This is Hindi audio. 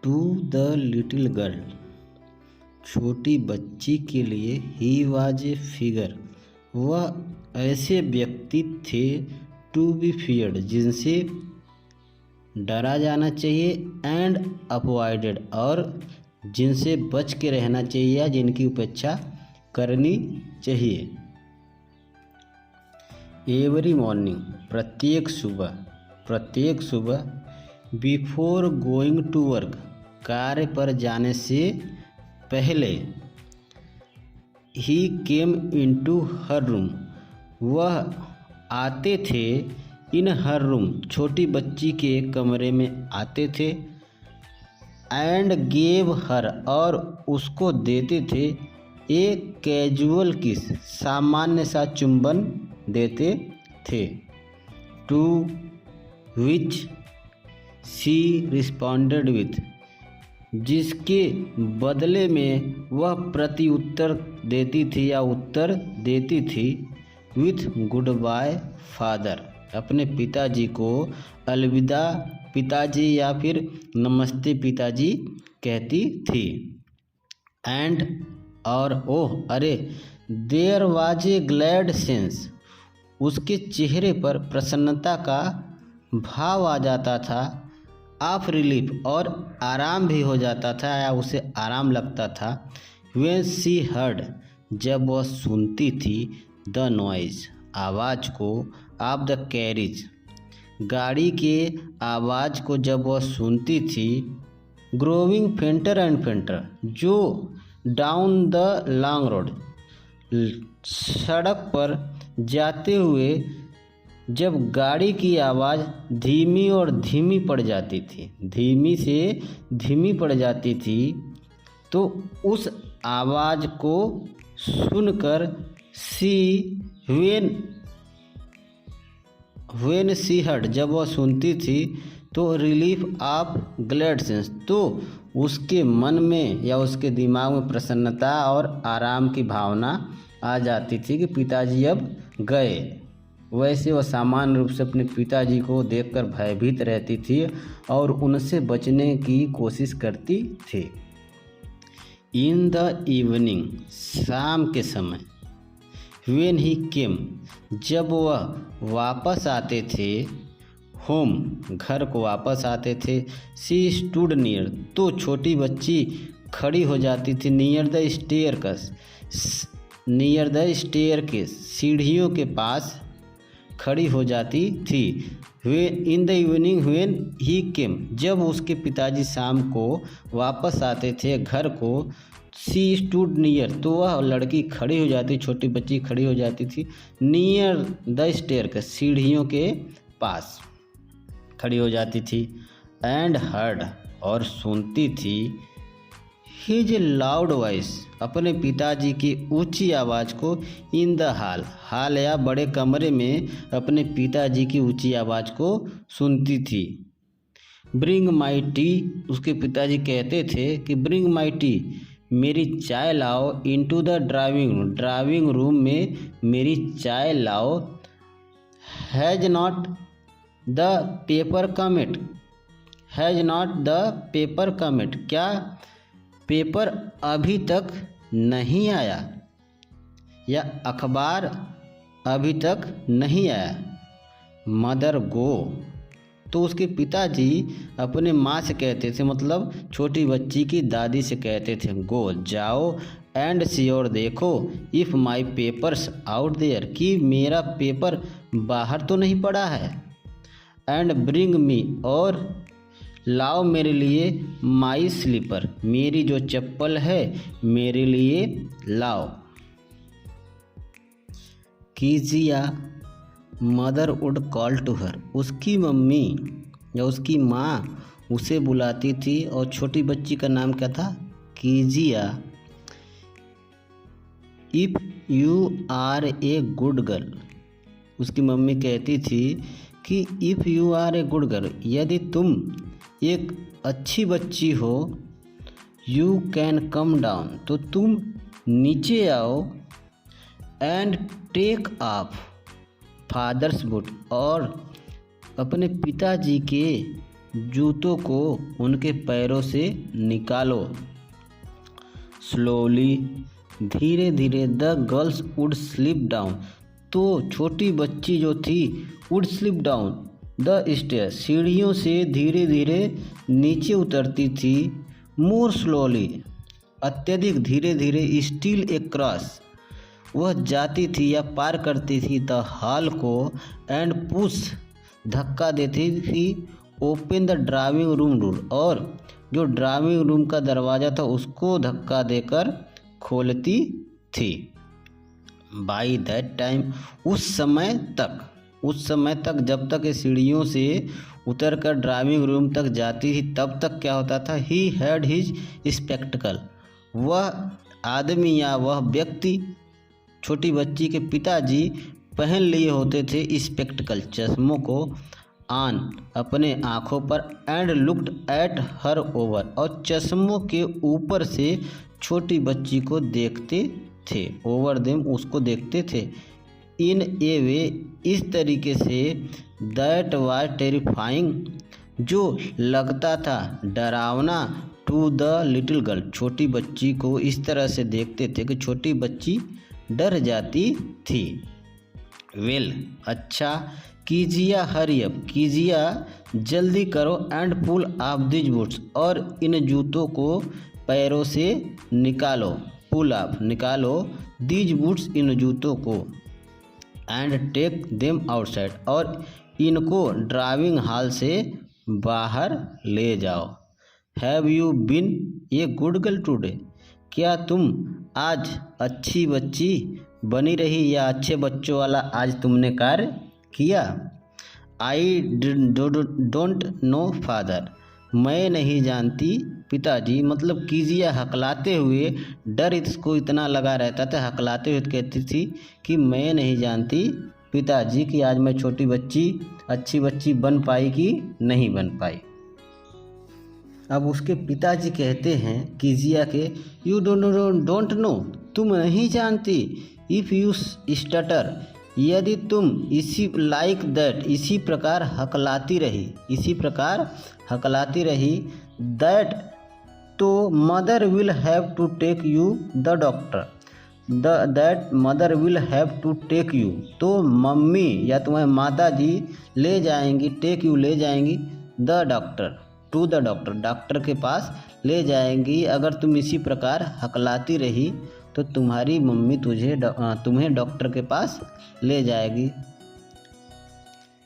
टू द लिटिल गर्ल, छोटी बच्ची के लिए, ही वाज ए फिगर, वह ऐसे व्यक्ति थे, टू बी फियर्ड, जिनसे डरा जाना चाहिए, एंड अवॉइडेड, और जिनसे बच के रहना चाहिए या जिनकी उपेक्षा करनी चाहिए। एवरी मॉर्निंग, प्रत्येक सुबह, बिफोर गोइंग टू वर्क, कार्य पर जाने से पहले, ही केम इनटू हर रूम, वह आते थे, इन हर रूम, छोटी बच्ची के कमरे में आते थे, एंड गेव हर, और उसको देते थे, ए कैजुअल किस, सामान्य सा चुंबन देते थे, to which she responded with, जिसके बदले में वह प्रति उत्तर देती थी या उत्तर देती थी, विथ गुड बाय फादर, अपने पिताजी को अलविदा पिताजी या फिर नमस्ते पिताजी कहती थी। एंड, और ओह अरे, there was a glad sense, उसके चेहरे पर प्रसन्नता का भाव आ जाता था, ऑफ रिलीफ, और आराम भी हो जाता था या उसे आराम लगता था, व्हेन शी हर्ड, जब वह सुनती थी, द नॉइज, आवाज़ को, ऑफ द कैरिज, गाड़ी के आवाज़ को जब वह सुनती थी, ग्रोविंग फेंटर एंड फेंटर, जो डाउन द लॉन्ग रोड, सड़क पर जाते हुए जब गाड़ी की आवाज़ धीमी और धीमी पड़ जाती थी, धीमी से धीमी पड़ जाती थी, तो उस आवाज़ को सुनकर सी व्हेन सी हर्ड, जब वह सुनती थी, तो रिलीफ ऑफ ग्लैड सेंस, तो उसके मन में या उसके दिमाग में प्रसन्नता और आराम की भावना आ जाती थी कि पिताजी अब गए। वैसे वह सामान्य रूप से अपने पिताजी को देखकर भयभीत रहती थी और उनसे बचने की कोशिश करती थी। इन द इवनिंग, शाम के समय, व्हेन ही केम, जब वह वापस आते थे, होम, घर को वापस आते थे, शी स्टूड नियर, तो छोटी बच्ची खड़ी हो जाती थी, नियर द स्टेयरकेस, सीढ़ियों के पास खड़ी हो जाती थी। In the evening when he came, जब उसके पिताजी शाम को वापस आते थे घर को, शी स्टूड नियर, तो वह लड़की खड़ी हो जाती, छोटी बच्ची खड़ी हो जाती थी, नियर द स्टेयरकेस, सीढ़ियों के पास खड़ी हो जाती थी, एंड हर्ड, और सुनती थी, हिज लाउड वॉइस, अपने पिताजी की ऊंची आवाज़ को, इन द हाल या बड़े कमरे में अपने पिताजी की ऊंची आवाज़ को सुनती थी। ब्रिंग माई टी, उसके पिताजी कहते थे कि ब्रिंग माई टी, मेरी चाय लाओ, इनटू द ड्राइविंग रूम में मेरी चाय लाओ, has not the paper commit, क्या पेपर अभी तक नहीं आया, या अखबार अभी तक नहीं आया। मदर गो, तो उसके पिताजी अपने माँ से कहते थे, मतलब छोटी बच्ची की दादी से कहते थे, गो, जाओ, एंड सी, और देखो, if my papers out there, कि मेरा पेपर बाहर तो नहीं पड़ा है, एंड ब्रिंग मी, और लाओ मेरे लिए, माई स्लीपर, मेरी जो चप्पल है मेरे लिए लाओ। Keziah, mother would call to her, उसकी मम्मी या उसकी माँ उसे बुलाती थी, और छोटी बच्ची का नाम क्या था, Keziah. If you are a good girl, उसकी मम्मी कहती थी कि if you are a good girl, यदि तुम एक अच्छी बच्ची हो, यू कैन कम डाउन, तो तुम नीचे आओ, and take off father's boot, और अपने पिताजी के जूतों को उनके पैरों से निकालो। स्लोली, धीरे धीरे the girls would slip down. तो छोटी बच्ची जो थी would slip down the stair, सीढ़ियों से धीरे धीरे नीचे उतरती थी। मोर स्लोली, अत्यधिक धीरे धीरे। स्टील ए क्रॉस, वह जाती थी या पार करती थी द हॉल को। एंड पुश, धक्का देती थी। Open the drawing room door, और जो ड्राइंग रूम का दरवाज़ा था उसको धक्का देकर खोलती थी। बाई दैट टाइम, उस समय तक जब तक ये सीढ़ियों से उतर कर ड्राइंग रूम तक जाती थी तब तक क्या होता था, ही हैड हिज स्पेक्टिकल, वह आदमी या वह व्यक्ति, छोटी बच्ची के पिताजी पहन लिए होते थे स्पेक्टिकल, चश्मों को, ऑन, अपने आँखों पर। And looked at her over, और चश्मों के ऊपर से छोटी बच्ची को देखते थे। ओवर देम, उसको देखते थे। इन ए वे, इस तरीके से। दैट वाज टेरिफाइंग, जो लगता था डरावना। टू द लिटिल गर्ल, छोटी बच्ची को इस तरह से देखते थे कि छोटी बच्ची डर जाती थी। वेल, अच्छा। कीजिए, हरी अप, कीजिए, जल्दी करो। And pull off these boots, और इन जूतों को पैरों से निकालो। पुल ऑफ, निकालो। दीज बूट्स, इन जूतों को। एंड टेक देम आउटसाइड, और इनको ड्राइविंग हॉल से बाहर ले जाओ। Have you been a good girl today, क्या तुम आज अच्छी बच्ची बनी रही या अच्छे बच्चों वाला आज तुमने कार्य किया। आई डोंट नो फादर, मैं नहीं जानती पिताजी। मतलब कीजिए हकलाते हुए, डर इसको इतना लगा रहता था, हकलाते हुए कहती थी कि मैं नहीं जानती पिताजी कि आज मैं छोटी बच्ची अच्छी बच्ची बन पाई कि नहीं बन पाई। अब उसके पिताजी कहते हैं कीजिया के, यू डोंट नो, तुम नहीं जानती। इफ़ यू स्टटर, यदि तुम इसी लाइक दैट, इसी प्रकार हकलाती रही, दैट, तो mother will have to take you the doctor, that mother will have to take you, तो मम्मी या तुम्हारी माता जी ले जाएंगी, टेक यू ले जाएंगी, the doctor, to the doctor, doctor के पास ले जाएंगी। अगर तुम इसी प्रकार हकलाती रही तो तुम्हारी मम्मी तुम्हें डॉक्टर के पास ले जाएगी।